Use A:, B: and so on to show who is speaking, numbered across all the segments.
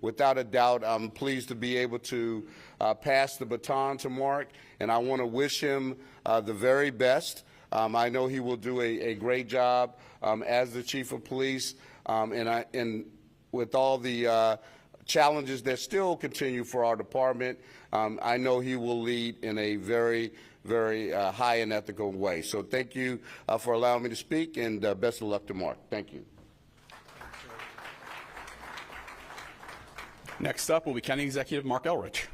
A: Without a doubt, I'm pleased to be able to pass the baton to Marc, and I want to wish him the very best. I know he will do a great job as the Chief of Police, and with all the challenges that still continue for our department, I know he will lead in a very, very high and ethical way. So thank you for allowing me to speak, and best of luck to Marc. Thank you.
B: Next up will be County Executive Marc Elrich.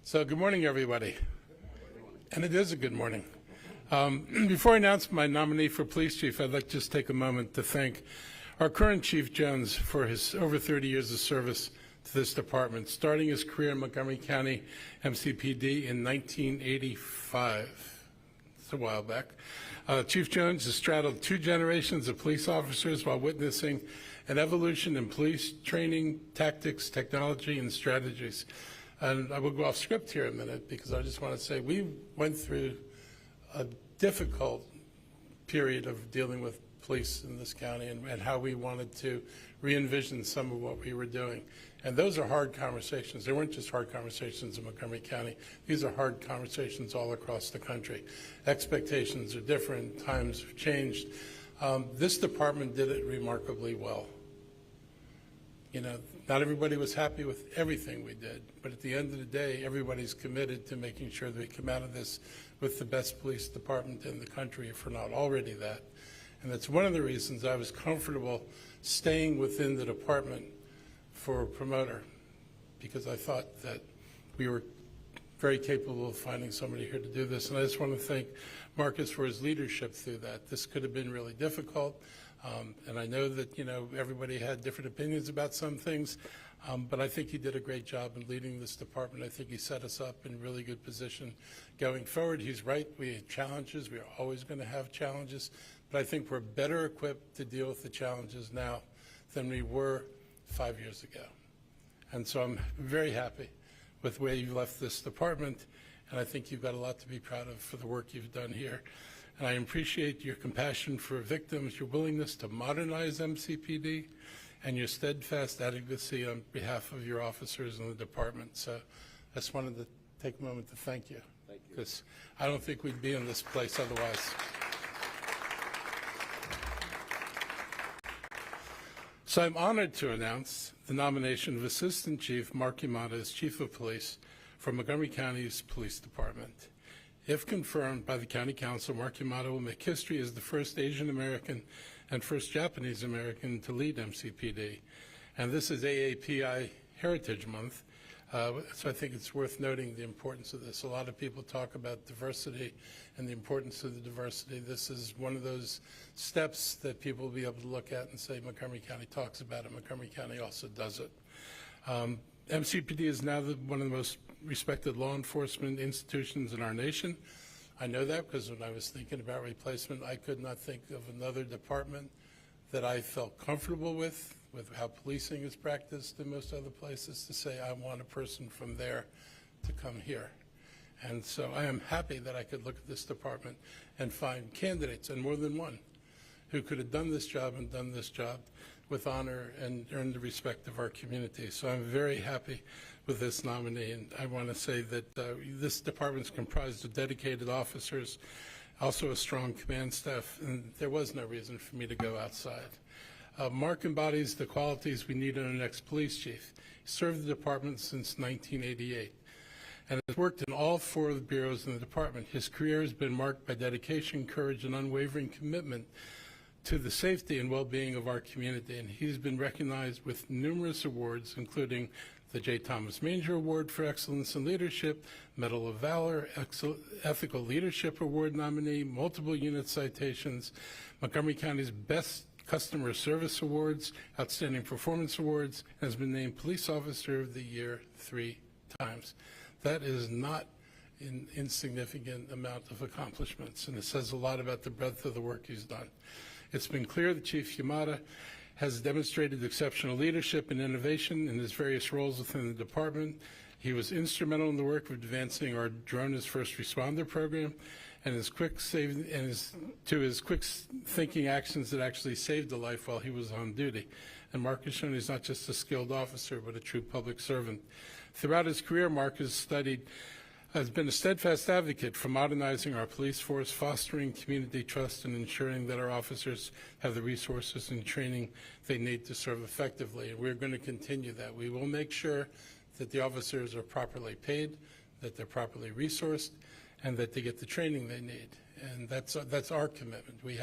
C: So good morning, everybody. And it is a good morning. Before I announce my nominee for police chief, I'd like to just take a moment to thank our current Chief Jones for his over 30 years of service to this department, starting his career in Montgomery County MCPD in 1985. It's a while back. Chief Jones has straddled 2 generations of police officers while witnessing an evolution in police training, tactics, technology, and strategies. And I will go off script here a minute because I just want to say we went through a difficult period of dealing with police in this county and how we wanted to re-envision some of what we were doing. And those are hard conversations. They weren't just hard conversations in Montgomery County. These are hard conversations all across the country. Expectations are different. Times have changed. This department did it remarkably well. You know, not everybody was happy with everything we did, but at the end of the day, everybody's committed to making sure that we come out of this with the best police department in the country, if we're not already that. And that's one of the reasons I was comfortable staying within the department for a promoter, because I thought that we were very capable of finding somebody here to do this. And I just want to thank Marcus for his leadership through that. This could have been really difficult. And I know that, you know, everybody had different opinions about some things, but I think he did a great job in leading this department. I think he set us up in a really good position going forward. He's right. We had challenges. We are always going to have challenges, but I think we're better equipped to deal with the challenges now than we were 5 years ago. And so I'm very happy with the way you left this department, and I think you've got a lot to be proud of for the work you've done here. And I appreciate your compassion for victims, your willingness to modernize MCPD, and your steadfast advocacy on behalf of your officers in the department. So I just wanted to take a moment to thank you. Thank you. Because I don't think we'd be in this place otherwise. So I'm honored to announce the nomination of Assistant Chief Marc Yamada as Chief of Police for Montgomery County's Police Department. If confirmed by the County Council, Marc Yamada will make history as the first Asian American and first Japanese American to lead MCPD. And this is AAPI Heritage Month, so I think it's worth noting the importance of this. A lot of people talk about diversity and the importance of the diversity. This is one of those steps that people will be able to look at and say Montgomery County talks about it, Montgomery County also does it. MCPD is now one of the most respected law enforcement institutions in our nation. I know that because when I was thinking about replacement, I could not think of another department that I felt comfortable with how policing is practiced in most other places, to say I want a person from there to come here. And so I am happy that I could look at this department and find candidates, and more than one, who could have done this job and done this job with honor and earned the respect of our community. So I'm very happy with this nominee, and I want to say that this department is comprised of dedicated officers, also a strong command staff, and there was no reason for me to go outside. Marc embodies the qualities we need in our next police chief. He served the department since 1988 and has worked in all 4 of the bureaus in the department. His career has been marked by dedication, courage, and unwavering commitment to the safety and well-being of our community, and he's been recognized with numerous awards, including the J. Thomas Manger Award for Excellence in Leadership, Medal of Valor, Ethical Leadership Award nominee, multiple unit citations, Montgomery County's Best Customer Service Awards, Outstanding Performance Awards, and has been named Police Officer of the Year 3 times. That is not an insignificant amount of accomplishments, and it says a lot about the breadth of the work he's done. It's been clear that Chief Yamada has demonstrated exceptional leadership and innovation in his various roles within the department. He was instrumental in the work of advancing our Drone as First Responder program and his quick thinking actions that actually saved a life while he was on duty. And Marc has shown he's not just a skilled officer, but a true public servant. Throughout his career, Marc has been a steadfast advocate for modernizing our police force, fostering community trust, and ensuring that our officers have the resources and training they need to serve effectively. And we're going to continue that. We will make sure that the officers are properly paid, that they're properly resourced, and that they get the training they need. And that's our commitment. We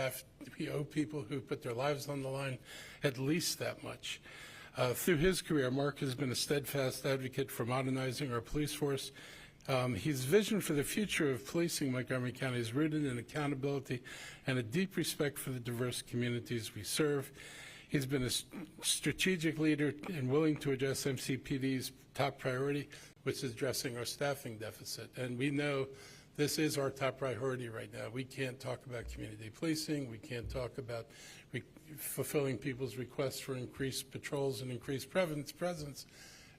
C: owe people who put their lives on the line at least that much. Through his career, Marc has been a steadfast advocate for modernizing our police force. His vision for the future of policing Montgomery County is rooted in accountability and a deep respect for the diverse communities we serve. He's been a strategic leader and willing to address MCPD's top priority, which is addressing our staffing deficit. And we know this is our top priority right now. We can't talk about community policing. We can't talk about fulfilling people's requests for increased patrols and increased presence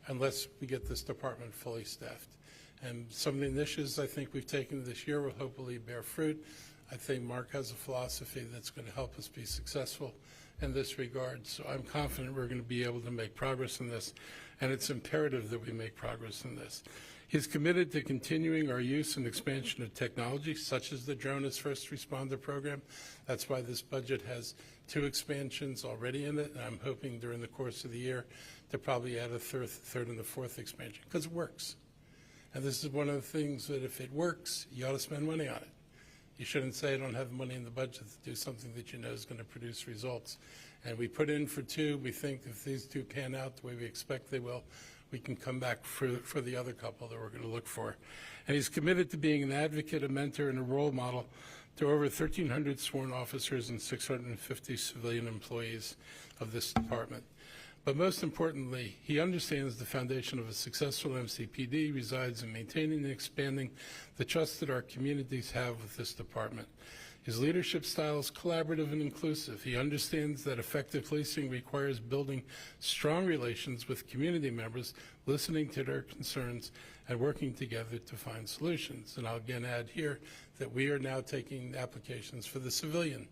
C: unless we get this department fully staffed. And some of the initiatives I think we've taken this year will hopefully bear fruit. I think Marc has a philosophy that's going to help us be successful in this regard. So I'm confident we're going to be able to make progress in this, and it's imperative that we make progress in this. He's committed to continuing our use and expansion of technology, such as the Drone as First Responder program. That's why this budget has 2 expansions already in it, and I'm hoping during the course of the year to probably add a third and a 4th expansion, because it works. And this is one of the things that if it works, you ought to spend money on it. You shouldn't say I don't have money in the budget to do something that you know is going to produce results. And we put in for 2. We think if these 2 pan out the way we expect they will, we can come back for the other couple that we're going to look for. And he's committed to being an advocate, a mentor, and a role model to over 1,300 sworn officers and 650 civilian employees of this department. But most importantly, he understands the foundation of a successful MCPD resides in maintaining and expanding the trust that our communities have with this department. His leadership style is collaborative and inclusive. He understands that effective policing requires building strong relations with community members, listening to their concerns, and working together to find solutions. And I'll again add here that we are now taking applications for the civilian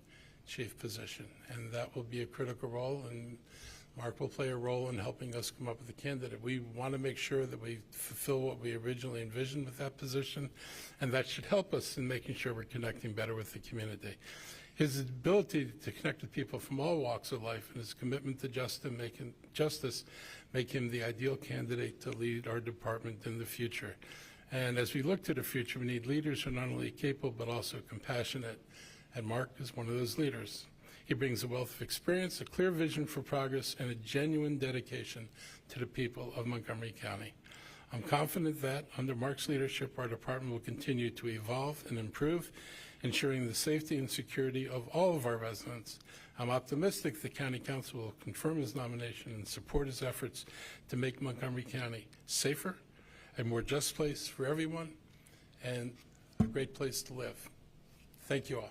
C: chief position, and that will be a critical role, and Marc will play a role in helping us come up with a candidate. We want to make sure that we fulfill what we originally envisioned with that position, and that should help us in making sure we're connecting better with the community. His ability to connect with people from all walks of life and his commitment to justice make him the ideal candidate to lead our department in the future. And as we look to the future, we need leaders who are not only capable but also compassionate, and Marc is one of those leaders. He brings a wealth of experience, a clear vision for progress, and a genuine dedication to the people of Montgomery County. I'm confident that under Marc's leadership, our department will continue to evolve and improve, ensuring the safety and security of all of our residents. I'm optimistic the County Council will confirm his nomination and support his efforts to make Montgomery County safer, a more just place for everyone, and a great place to live. Thank you all.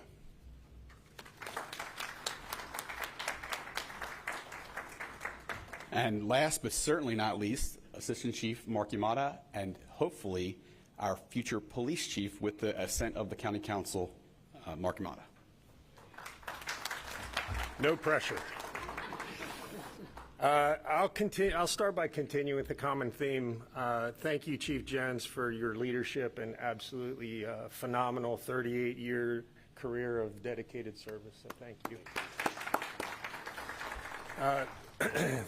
B: And last but certainly not least, Assistant Chief Marc Yamada, and hopefully our future police chief with the assent of the County Council, Marc Yamada.
D: No pressure. I'll start by continuing with the common theme. Thank you, Chief Jones, for your leadership and absolutely phenomenal 38-year career of dedicated service. So thank you.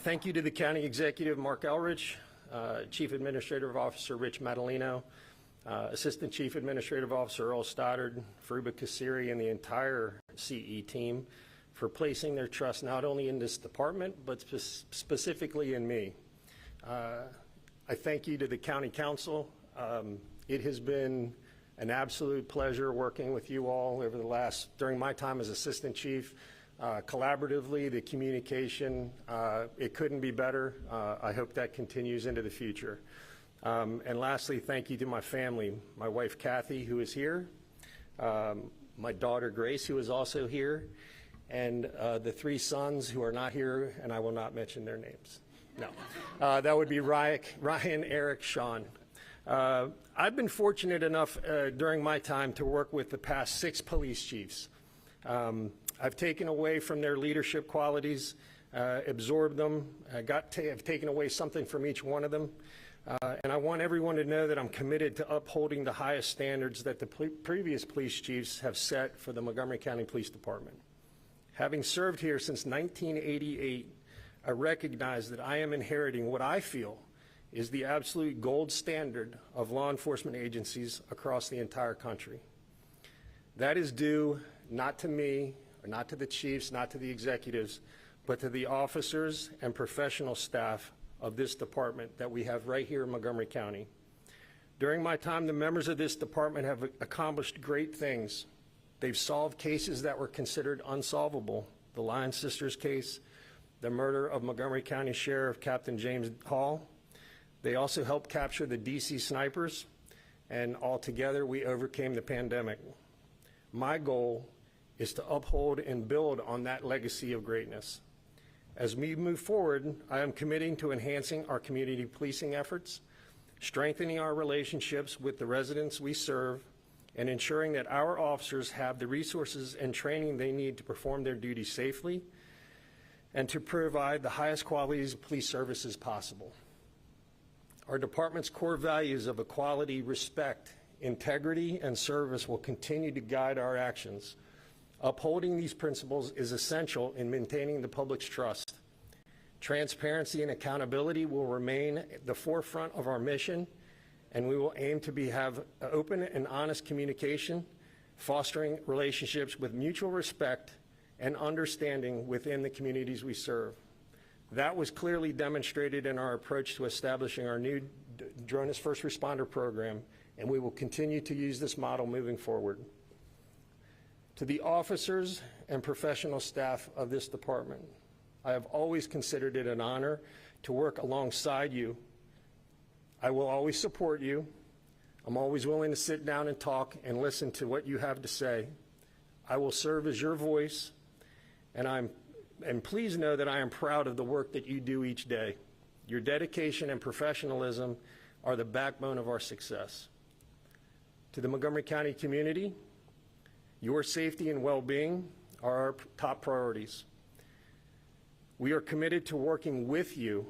D: Thank you to the County Executive, Marc Elrich, Chief Administrative Officer Rich Madalino, Assistant Chief Administrative Officer Earl Stoddard, Faruba Kassiri, and the entire CE team for placing their trust not only in this department, but specifically in me. I thank you to the County Council. It has been an absolute pleasure working with you all during my time as Assistant Chief. Collaboratively, the communication, it couldn't be better. I hope that continues into the future. And lastly, thank you to my family, my wife Kathy, who is here, my daughter Grace, who is also here, and the 3 sons who are not here, and I will not mention their names. No. That would be Ryan, Eric, Sean. I've been fortunate enough during my time to work with the past 6 police chiefs. I've taken away from their leadership qualities, absorbed them, have taken away something from each one of them. And I want everyone to know that I'm committed to upholding the highest standards that the previous police chiefs have set for the Montgomery County Police Department. Having served here since 1988, I recognize that I am inheriting what I feel is the absolute gold standard of law enforcement agencies across the entire country. That is due not to me, or not to the chiefs, not to the executives, but to the officers and professional staff of this department that we have right here in Montgomery County. During my time, the members of this department have accomplished great things. They've solved cases that were considered unsolvable. The Lyon sisters case, the murder of Montgomery County Sheriff Captain James Hall. They also helped capture the DC snipers, and altogether we overcame the pandemic. My goal is to uphold and build on that legacy of greatness. As we move forward, I am committing to enhancing our community policing efforts, strengthening our relationships with the residents we serve, and ensuring that our officers have the resources and training they need to perform their duties safely and to provide the highest qualities of police services possible. Our department's core values of equality, respect, integrity, and service will continue to guide our actions. Upholding these principles is essential in maintaining the public's trust. Transparency and accountability will remain at the forefront of our mission, and we will aim to have open and honest communication, fostering relationships with mutual respect and understanding within the communities we serve. That was clearly demonstrated in our approach to establishing our new Drone as First Responder program, and we will continue to use this model moving forward. To the officers and professional staff of this department, I have always considered it an honor to work alongside you. I will always support you. I'm always willing to sit down and talk and listen to what you have to say. I will serve as your voice, and please know that I am proud of the work that you do each day. Your dedication and professionalism are the backbone of our success. To the Montgomery County community, your safety and well-being are our top priorities. We are committed to working with you.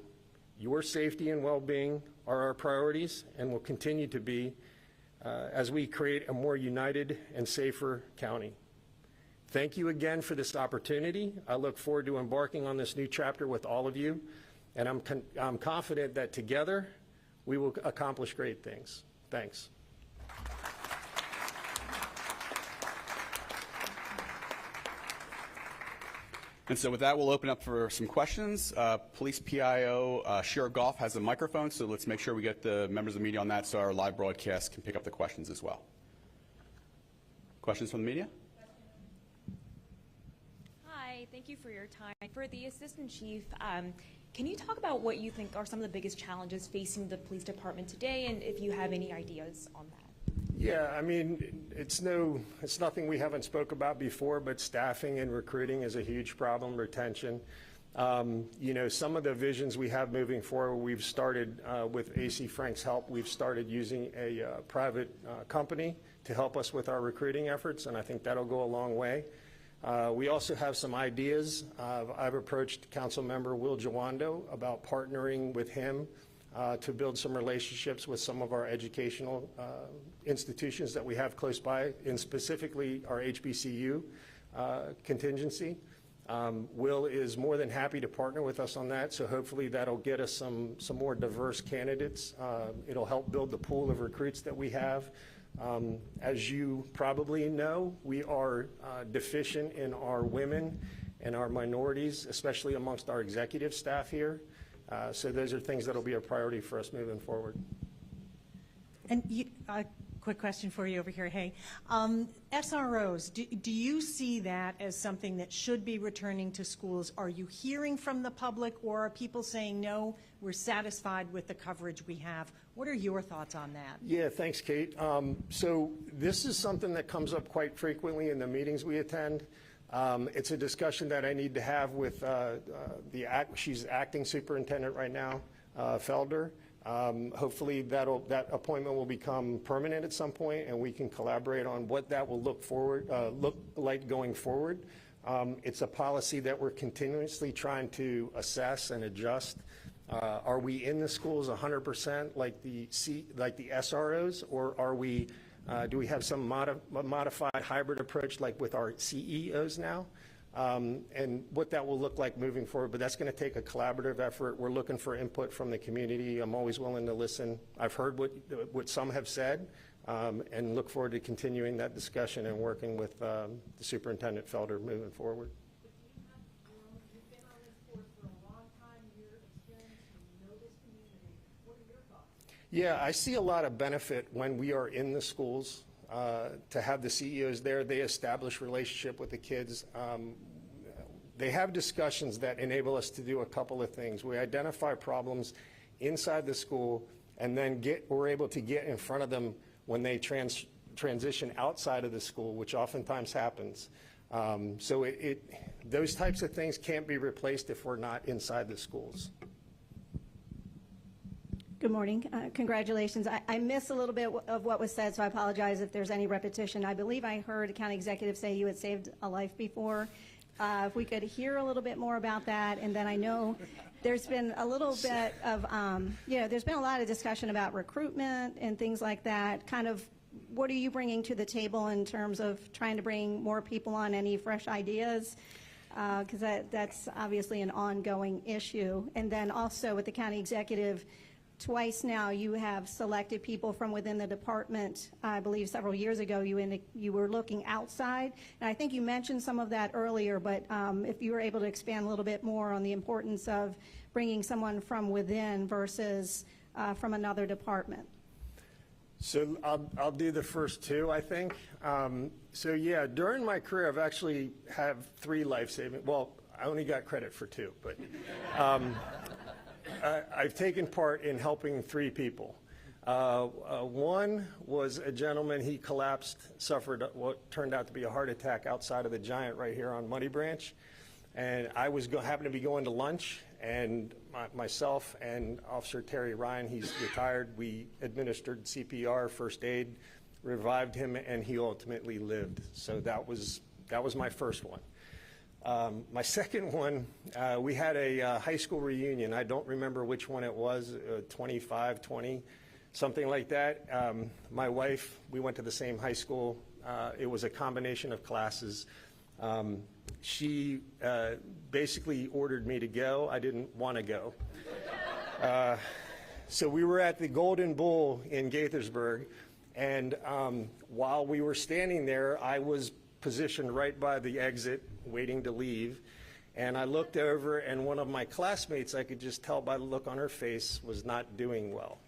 D: Your safety and well-being are our priorities and will continue to be as we create a more united and safer county. Thank you again for this opportunity. I look forward to embarking on this new chapter with all of you, and I'm confident that together we will accomplish great things. Thanks.
B: And so with that, we'll open up for some questions. Police PIO, Sheriff Goff has a microphone, so let's make sure we get the members of the media on that so our live broadcast can pick up the questions as well. Questions from the media?
E: Hi, thank you for your time. For the Assistant Chief, can you talk about what you think are some of the biggest challenges facing the police department today, and if you have any ideas on that?
D: Yeah, I mean, it's nothing we haven't spoke about before, but staffing and recruiting is a huge problem, retention. You know, some of the visions we have moving forward, we've started with AC Frank's help, we've started using a private company to help us with our recruiting efforts, and I think that'll go a long way. We also have some ideas. I've approached Councilmember Will Jawando about partnering with him to build some relationships with some of our educational institutions that we have close by, and specifically our HBCU contingency. Will is more than happy to partner with us on that, so hopefully that'll get us some more diverse candidates. It'll help build the pool of recruits that we have. As you probably know, we are deficient in our women and our minorities, especially amongst our executive staff here. So those are things that will be a priority for us moving forward.
F: And a quick question for you over here. Hey, SROs, do you see that as something that should be returning to schools? Are you hearing from the public, or are people saying, no, we're satisfied with the coverage we have? What are your thoughts on that?
D: Yeah, thanks, Kate. So this is something that comes up quite frequently in the meetings we attend. It's a discussion that I need to have with she's acting superintendent right now, Felder. Hopefully that appointment will become permanent at some point, and we can collaborate on what that will look like going forward. It's a policy that we're continuously trying to assess and adjust. Are we in the schools 100% like the SROs, or are we? Do we have some modified hybrid approach like with our CEOs now? And what that will look like moving forward, but that's going to take a collaborative effort. We're looking for input from the community. I'm always willing to listen. I've heard what some have said, and look forward to continuing that discussion and working with the Superintendent Felder moving forward.
F: You've been on this board for a long time, your experience, you know this community. What are your thoughts?
D: Yeah, I see a lot of benefit when we are in the schools to have the CEOs there. They establish relationship with the kids. They have discussions that enable us to do a couple of things. We identify problems inside the school, and then we're able to get in front of them when they transition outside of the school, which oftentimes happens. So those types of things can't be replaced if we're not inside the schools.
G: Good morning. Congratulations. I missed a little bit of what was said, so I apologize if there's any repetition. I believe I heard a county executive say you had saved a life before. If we could hear a little bit more about that, and then I know there's been a little bit of, there's been a lot of discussion about recruitment and things like that. Kind of, what are you bringing to the table in terms of trying to bring more people on, any fresh ideas? Because that's obviously an ongoing issue. And then also with the county executive, twice now you have selected people from within the department. I believe several years ago you were looking outside, and I think you mentioned some of that earlier, but if you were able to expand a little bit more on the importance of bringing someone from within versus from another department.
D: So I'll do the first two, I think. So yeah, during my career I've actually have 3 life-saving, well, I only got credit for 2, but I've taken part in helping 3 people. One was a gentleman, he collapsed, suffered what turned out to be a heart attack outside of the Giant right here on Muddy Branch. And I happened to be going to lunch, and myself and Officer Terry Ryan, he's retired, we administered CPR, first aid, revived him, and he ultimately lived. So that was my first one. My second one, we had a high school reunion. I don't remember which one it was, 25, 20, something like that. My wife, we went to the same high school. It was a combination of classes. She basically ordered me to go. I didn't want to go. So we were at the Golden Bull in Gaithersburg, and while we were standing there, I was positioned right by the exit, waiting to leave, and I looked over, and one of my classmates, I could just tell by the look on her face, was not doing well.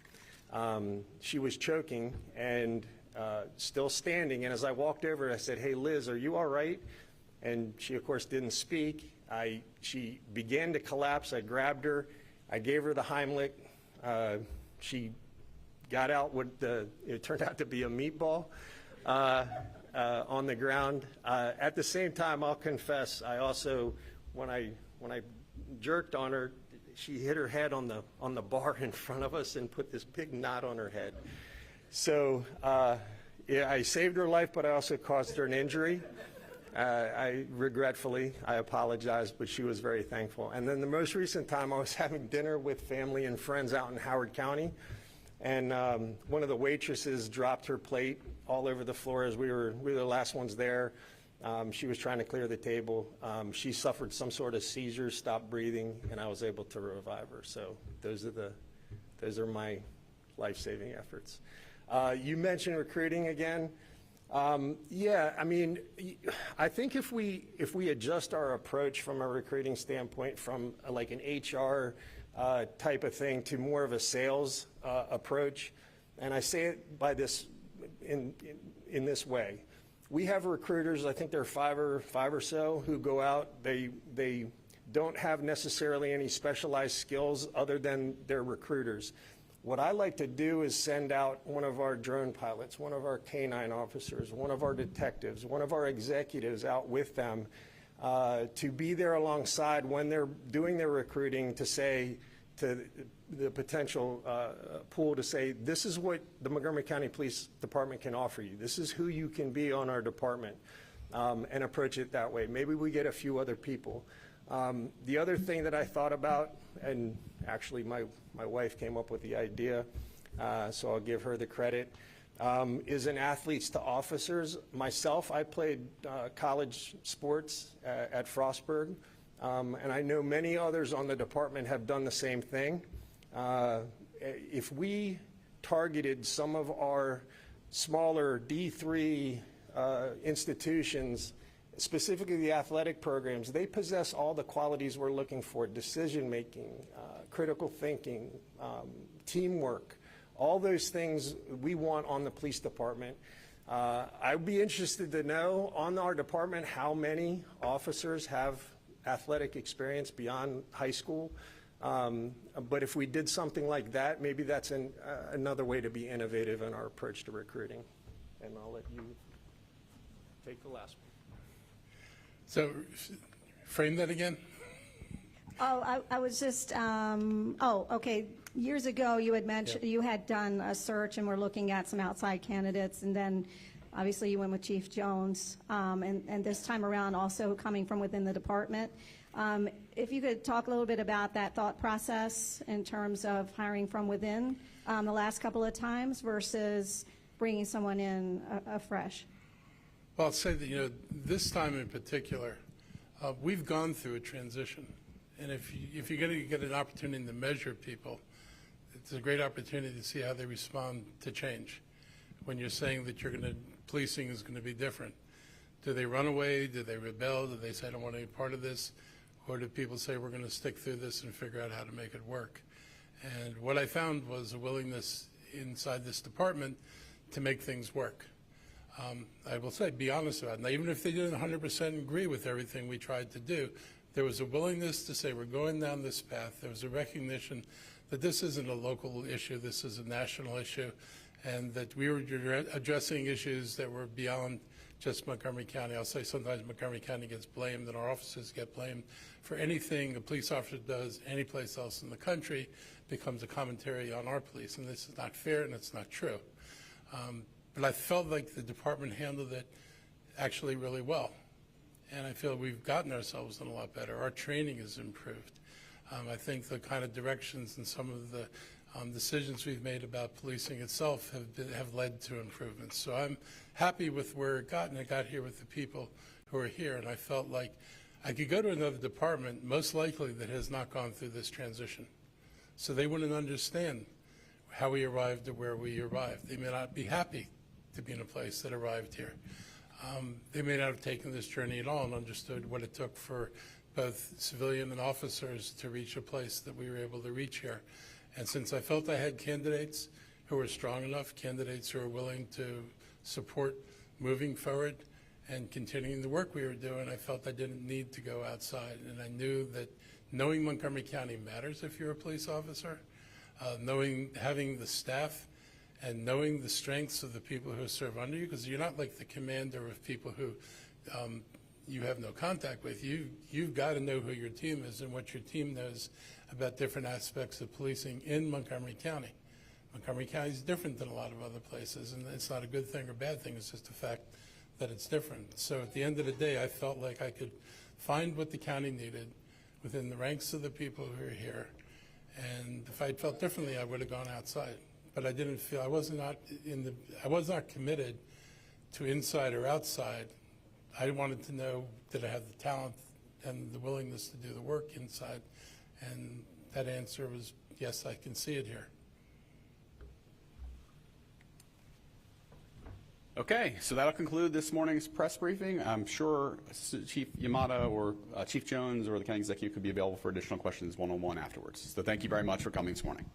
D: She was choking and still standing, and as I walked over, I said, "Hey, Liz, are you all right?" And she, of course, didn't speak. She began to collapse. I grabbed her. I gave her the Heimlich. She got out what it turned out to be a meatball on the ground. At the same time, I'll confess, I also, when I jerked on her, she hit her head on the bar in front of us and put this big knot on her head. So yeah, I saved her life, but I also caused her an injury. Regretfully, I apologize, but she was very thankful. And then the most recent time, I was having dinner with family and friends out in Howard County, and one of the waitresses dropped her plate all over the floor as we were the last ones there. She was trying to clear the table. She suffered some sort of seizure, stopped breathing, and I was able to revive her. So those are my life-saving efforts. You mentioned recruiting again. Yeah, I mean, I think if we adjust our approach from a recruiting standpoint from like an HR type of thing to more of a sales approach, and I say it by this in this way. We have recruiters, I think there are five or so, who go out. They don't have necessarily any specialized skills other than they're recruiters. What I like to do is send out one of our drone pilots, one of our canine officers, one of our detectives, one of our executives out with them to be there alongside when they're doing their recruiting to say, to the potential pool to say, this is what the Montgomery County Police Department can offer you. This is who you can be on our department, and approach it that way. Maybe we get a few other people. The other thing that I thought about, and actually my wife came up with the idea, so I'll give her the credit, is an athletes to officers. Myself, I played college sports at Frostburg, and I know many others on the department have done the same thing. If we targeted some of our smaller D3 institutions, specifically the athletic programs, they possess all the qualities we're looking for: decision-making, critical thinking, teamwork, all those things we want on the police department. I'd be interested to know on our department how many officers have athletic experience beyond high school. But if we did something like that, maybe that's another way to be innovative in our approach to recruiting. And I'll let you take the last one.
C: So frame that again.
G: Oh, I was just, okay. Years ago, you had mentioned, you had done a search and were looking at some outside candidates, and then obviously you went with Chief Jones, and this time around also coming from within the department. If you could talk a little bit about that thought process in terms of hiring from within the last couple of times versus bringing someone in afresh.
C: Well, I'll say that, this time in particular, we've gone through a transition. And if you're going to get an opportunity to measure people, it's a great opportunity to see how they respond to change. When you're saying that policing is going to be different, do they run away? Do they rebel? Do they say, I don't want any part of this? Or do people say, we're going to stick through this and figure out how to make it work? And what I found was a willingness inside this department to make things work. I will say, be honest about it. Now, even if they didn't 100% agree with everything we tried to do, there was a willingness to say, we're going down this path. There was a recognition that this isn't a local issue, this is a national issue, and that we were addressing issues that were beyond just Montgomery County. I'll say sometimes Montgomery County gets blamed and our officers get blamed for anything a police officer does any place else in the country becomes a commentary on our police, and this is not fair and it's not true. But I felt like the department handled it actually really well. And I feel we've gotten ourselves in a lot better. Our training has improved. I think the kind of directions and some of the decisions we've made about policing itself have led to improvements. So I'm happy with where it got, and it got here with the people who are here. And I felt like I could go to another department, most likely that has not gone through this transition. So they wouldn't understand how we arrived to where we arrived. They may not be happy to be in a place that arrived here. They may not have taken this journey at all and understood what it took for both civilian and officers to reach a place that we were able to reach here. And since I felt I had candidates who were strong enough, candidates who were willing to support moving forward and continuing the work we were doing, I felt I didn't need to go outside. And I knew that knowing Montgomery County matters if you're a police officer, having the staff and knowing the strengths of the people who serve under you, because you're not like the commander of people who you have no contact with. You've got to know who your team is and what your team knows about different aspects of policing in Montgomery County. Montgomery County is different than a lot of other places, and it's not a good thing or bad thing. It's just a fact that it's different. So at the end of the day, I felt like I could find what the county needed within the ranks of the people who are here. And if I'd felt differently, I would have gone outside. But I didn't feel I was not committed to inside or outside. I wanted to know that I had the talent and the willingness to do the work inside, and that answer was yes, I can see it here.
B: Okay, so that'll conclude this morning's press briefing. I'm sure Chief Yamada or Chief Jones or the county executive could be available for additional questions one-on-one afterwards. So thank you very much for coming this morning.